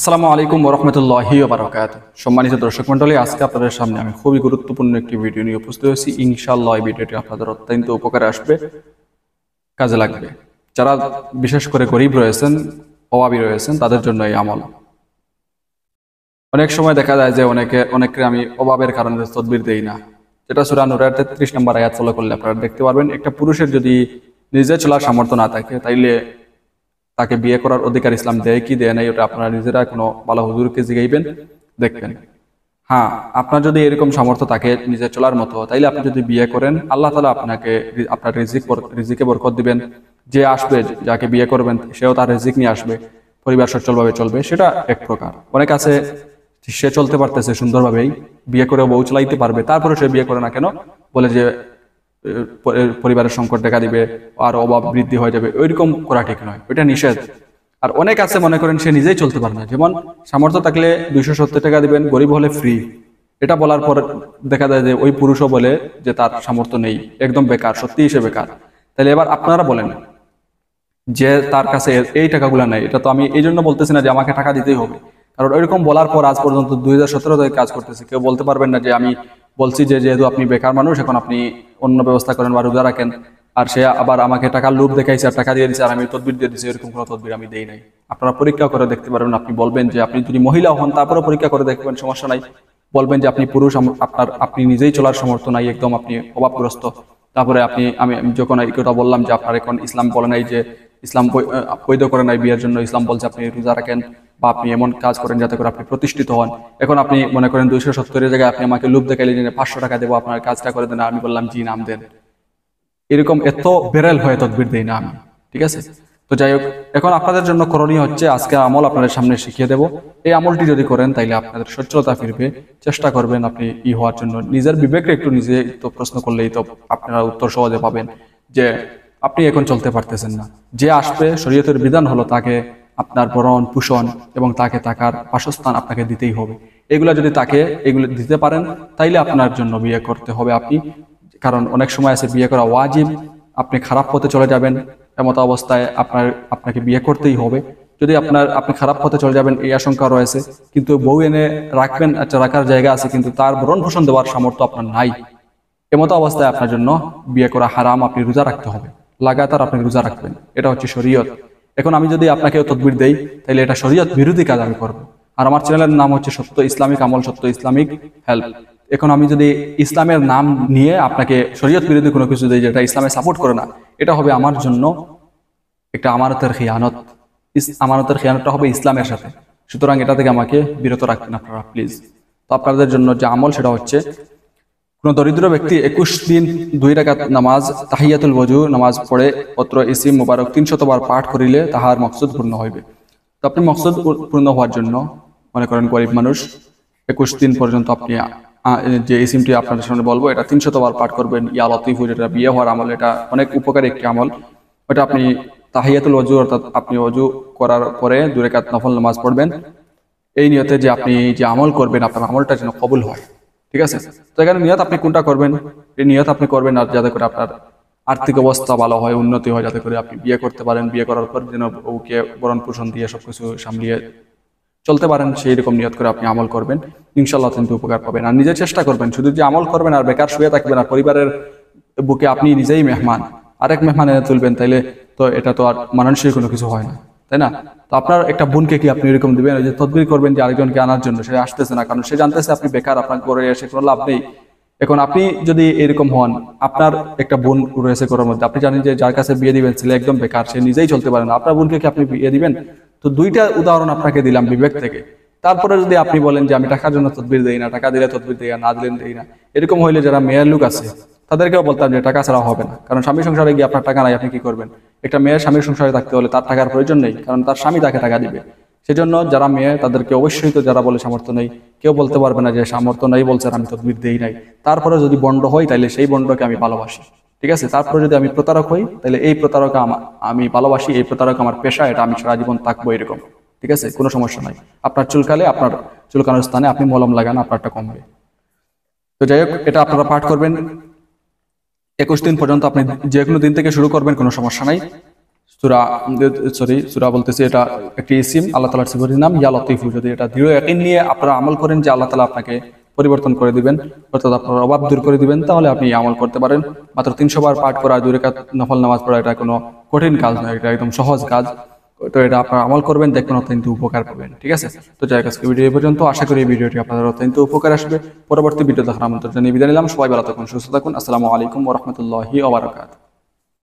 আসসালামু আলাইকুম ওরহমতুল্লাহি ওবারাকাতুহু। সম্মানিত দর্শক মণ্ডলী, আজকে আপনাদের সামনে আমি খুবই গুরুত্বপূর্ণ একটি ভিডিও নিয়ে উপস্থিত হয়েছি। ইনশাআল্লাহ এই ভিডিওটি আপনাদের অত্যন্ত উপকারে আসবে, কাজে লাগবে। যারা বিশেষ করে গরিব রয়েছেন, অভাবী রয়েছেন, তাদের জন্য এই আমল। অনেক সময় দেখা যায় যে অনেকে আমি অভাবের কারণে তদবির দেই না, যেটা সূরা নূরের 33 নম্বর আয়াত ফলো করলে আপনারা দেখতে পারবেন। একটা পুরুষের যদি নিজে চলার সামর্থ্য না থাকে, তাইলে তাকে বিয়ে করার অধিকার ইসলাম দেয় কি দেয় নাই, ওটা আপনারা নিজেরা কোনো ভালো হুজুরকে জিগাইবেন, দেখবেন। হ্যাঁ, আপনার যদি এরকম সামর্থ্য থাকে নিজে চলার মতো, তাইলে আপনি যদি বিয়ে করেন, আল্লাহ তাআলা আপনাকে আপনার রিজিকে বরকত দিবেন। যে আসবে, যাকে বিয়ে করবেন, সেও তার রিজিক নিয়ে আসবে, পরিবার সচ্ছলভাবে চলবে। সেটা এক প্রকার। অনেক আছে সে চলতে পারতেছে সুন্দরভাবেই, বিয়ে করে বউ চালাইতে পারবে, তারপরে সে বিয়ে করে না কেন, বলে যে পরিবারের সংকট দেখা দিবে, আর অভাব বৃদ্ধি হয়ে যাবে। ওইরকম করা ঠিক নয়, ওইটা নিষেধ। আর অনেক আছে মনে করেন সে নিজেই চলতে পারে না, যেমন সামর্থ্য থাকলে 270 টাকা দিবেন, গরিব হলে ফ্রি। এটা বলার পর দেখা যায় যে ওই পুরুষও বলে যে তার সামর্থ্য নেই, একদম বেকার, সত্যিই সে বেকার। তাহলে এবার আপনারা বলেন যে তার কাছে এই টাকাগুলো নেই। এটা তো আমি এই জন্য বলতেছি না যে আমাকে টাকা দিতেই হবে, কারণ ওইরকম বলার পর আজ পর্যন্ত 2017 থেকে কাজ করতেছে, কেউ বলতে পারবেন না যে আমি বলছি যে যেহেতু আপনি বেকার মানুষ, এখন আপনি অন্য ব্যবস্থা করেন বা রোজা রাখেন, আর সে আবার আমাকে টাকার লোভ দেখাইছে আর টাকা দিয়ে দিচ্ছে আর আমি তদবির দিয়ে দিচ্ছি। এরকম কোনো তদবির আমি দেই নাই। আপনারা পরীক্ষা করে দেখতে পারবেন। আপনি বলবেন যে আপনি যদি মহিলা হন, তারপরেও পরীক্ষা করে দেখবেন, সমস্যা নাই। বলবেন যে আপনি পুরুষ, আপনি নিজেই চলার সমর্থ নাই, একদম আপনি অভাবগ্রস্ত। তারপরে আমি যখন এই কথা বললাম যে আপনার এখন ইসলাম বলে নাই যে ইসলাম বৈধ করে নাই বিয়ের জন্য, ইসলাম বলছে আপনি রোজা রাখেন বা আপনি এমন কাজ করেন যাতে করে আপনি প্রতিষ্ঠিত হন। এখন আপনি মনে করেন 270 জায়গায় আপনি আমাকে লোভ দেখাইলেন যে 500 টাকা দেবো, আপনার কাজটা করে দেন। আমি বললাম জি, নাম দেন। এরকম এত বেরেল হয়ে তদবির দেই না আমি, ঠিক আছে? তো যাই হোক, এখন আপনাদের জন্য করণীয় হচ্ছে আজকে আমল আপনাদের সামনে শিখিয়ে দেব। এই আমলটি যদি করেন তাইলে আপনাদের সচ্ছলতা ফিরবে। চেষ্টা করবেন আপনি হওয়ার জন্য। নিজের বিবেককে একটু নিজে তো প্রশ্ন করলেই তো আপনারা উত্তর সহজে পাবেন যে আপনি এখন চলতে পারতেছেন না। যে আসবে, শরীয়তের বিধান হলো তাকে আপনার ভরণ পোষণ এবং তাকে থাকার বাসস্থান আপনাকে দিতেই হবে। এগুলো যদি এগুলো দিতে পারেন, তাইলে আপনার জন্য বিয়ে করতে হবে আপনি। কারণ অনেক সময় আছে বিয়ে করা ওয়াজিব, আপনি খারাপ পথে চলে যাবেন, এমত অবস্থায় আপনাকে বিয়ে করতেই হবে। যদি আপনি খারাপ পথে চলে যাবেন এই আশঙ্কা রয়েছে, কিন্তু বউ এনে রাখবেন, আচ্ছা রাখার জায়গা আছে, কিন্তু তার ভরণ পোষণ দেওয়ার সামর্থ্য আপনার নাই, এমত অবস্থায় আপনার জন্য বিয়ে করা হারাম। আপনি রোজা রাখতে হবে, লাগাতার আপনি রোজা রাখবেন। এটা হচ্ছে শরীয়ত। এখন আমি যদি আপনাকে তদবির দেই, তাহলে এটা শরীয়ত বিরোধী কাজ আমি করবো। আর আমার চ্যানেলের নাম হচ্ছে সত্য ইসলামিক আমল, সত্য ইসলামিক হেল্প। এখন আমি যদি ইসলামের নাম নিয়ে আপনাকে শরীয়ত বিরোধী কোনো কিছু দিই যেটা ইসলামে সাপোর্ট করে না, এটা হবে আমার জন্য একটা আমানতের খিয়ানত। আমানতের খিয়ানতটা হবে ইসলামের সাথে। সুতরাং এটা থেকে আমাকে বিরত রাখবেন আপনারা প্লিজ। তো আপনাদের জন্য যে আমল, সেটা হচ্ছে কোন দরিদ্র ব্যক্তি 21 দিন 2 রাকাত নামাজ তাহিয়াতুল ওযু নামাজ পড়ে অত্র ইসিম মুবারক 300 বার পাঠ করিলে তাহার মকসুদ পূর্ণ হইবে। তো আপনি মকসুদ পূর্ণ হওয়ার জন্য, মনে করেন গরিব মানুষ, 21 দিন পর্যন্ত আপনি যে ইসিমটি আপনাদের সামনে বলবো, এটা 300 বার পাঠ করবেন। ইয়া লতিফ, যেটা বিয়ে হওয়ার আমল, এটা অনেক উপকারী একটি আমল। ওটা আপনি তাহিয়াতুল ওযু, অর্থাৎ আপনি ওযু করার পরে 2 রাকাত নফল নামাজ পড়বেন, এই নিয়তে যে আপনি যে আমল করবেন আপনার আমলটা যেন কবুল হয়, ঠিক আছে? তো এখানে নিয়ত আপনি কোনটা করবেন, এই নিয়ত আপনি করবেন আর যাতে করে আপনার আর্থিক অবস্থা ভালো হয়, উন্নতি হয়, যাতে করে আপনি বিয়ে করতে পারেন। বিয়ে করার পর যেন ওকে ভরণ পোষণ দিয়ে সবকিছু সামলিয়ে চলতে পারেন, সেই রকম নিয়ত করে আপনি আমল করবেন। ইনশাআল্লাহ কিন্তু উপকার পাবেন। আর নিজে চেষ্টা করবেন, শুধু যে আমল করবেন আর বেকার শুয়ে থাকবেন আর পরিবারের বুকে আপনি নিজেই মেহমান, আরেক মেহমান এনে তুলবেন, তাইলে তো এটা তো আর মানানসই কোনো কিছু হয় না, তাই না? তো আপনার একটা বোনকে কি আপনি এরকম দিবেন, ওই যে তদবির করবেন যে আরেকজনকে আনার জন্য, সে আসতেছে না, কারণ সে জানতেছে আপনি বেকার, আপনার করে এসে কোনো লাভ নেই। এখন আপনি যদি এরকম হন, আপনার একটা বোন রয়েছে ঘরের মধ্যে, আপনি জানেন যে যার কাছে বিয়ে দিবেন ছেলে একদম বেকার, সে নিজেই চলতে পারে না, আপনার বোনকে কি আপনি বিয়ে দিবেন? তো 2টা উদাহরণ আপনাকে দিলাম বিবেক থেকে। তারপরে যদি আপনি বলেন যে আমি টাকার জন্য তদবির দেই না, টাকা দিলে তদবির দেই না দিলে দেই না, এরকম হইলে যারা মেয়ের লোক আছে তাদেরকেও বলতাম যে টাকা ছাড়া হবে না। কারণ স্বামী সংসারে গিয়ে আপনার টাকা নাই, আপনি কি করবেন? একটা মেয়ের স্বামীর সংসারে থাকতে হলে তার টাকার প্রয়োজন নেই, কারণ তার স্বামী তাকে টাকা দিবে। সেজন্য যারা মেয়ে তাদেরকে অবশ্যই, তো যারা বলে সামর্থ্য নেই, কেউ বলতে পারবে না যে সামর্থ্য নেই বলছে আর আমি তদবির দেই নাই। তারপরে যদি বন্ড হই, তাহলে সেই বন্ডকে আমি ভালোবাসি, ঠিক আছে? তারপরে যদি আমি প্রতারক হই, তাহলে এই প্রতারক আমি ভালোবাসি, এই প্রতারক আমার পেশা, এটা আমি সারা জীবন থাকবো এরকম, ঠিক আছে? কোনো সমস্যা নাই। আপনার চুলকালে আপনার চুলকানোর স্থানে আপনি মলম লাগান, আপনারটা কমবে। তো যাই হোক, এটা আপনারা পাঠ করবেন 21 দিন পর্যন্ত। আপনি যে কোনো দিন থেকে শুরু করবেন, কোনো সমস্যা নাই। সূরা বলতেছি, এটা একটি ইসিম, আল্লাহ তাআলার সিফাতের নাম ইয়া লতিফু। যদি এটা দৃঢ় ইয়াকিন নিয়ে আপনারা আমল করেন যে আল্লাহ তাআলা আপনাকে পরিবর্তন করে দিবেন, অর্থাৎ আপনার অভাব দূর করে দিবেন, তাহলে আপনি এই আমল করতে পারেন। মাত্র 300 বার পাঠ করা, 2 রাকাত নফল নামাজ পড়া, এটা কোনো কঠিন কাজ নয়, এটা একদম সহজ কাজ। তো এটা আপনারা আমল করবেন, দেখবেন অত্যন্ত উপকার পাবেন। ঠিক আছে, তো যাই হোক, আজকে ভিডিও এই পর্যন্ত। আশা করি এই ভিডিওটি আপনাদের অত্যন্ত উপকার আসবে। পরবর্তী ভিডিও দেখার আমন্ত্রণ জানিয়ে বিদায় নিলাম। সবাই ভালো থাকুন, সুস্থ থাকুন। আসসালামু আলাইকুম ওয়া রাহমাতুল্লাহি ওয়া বারাকাতুহু।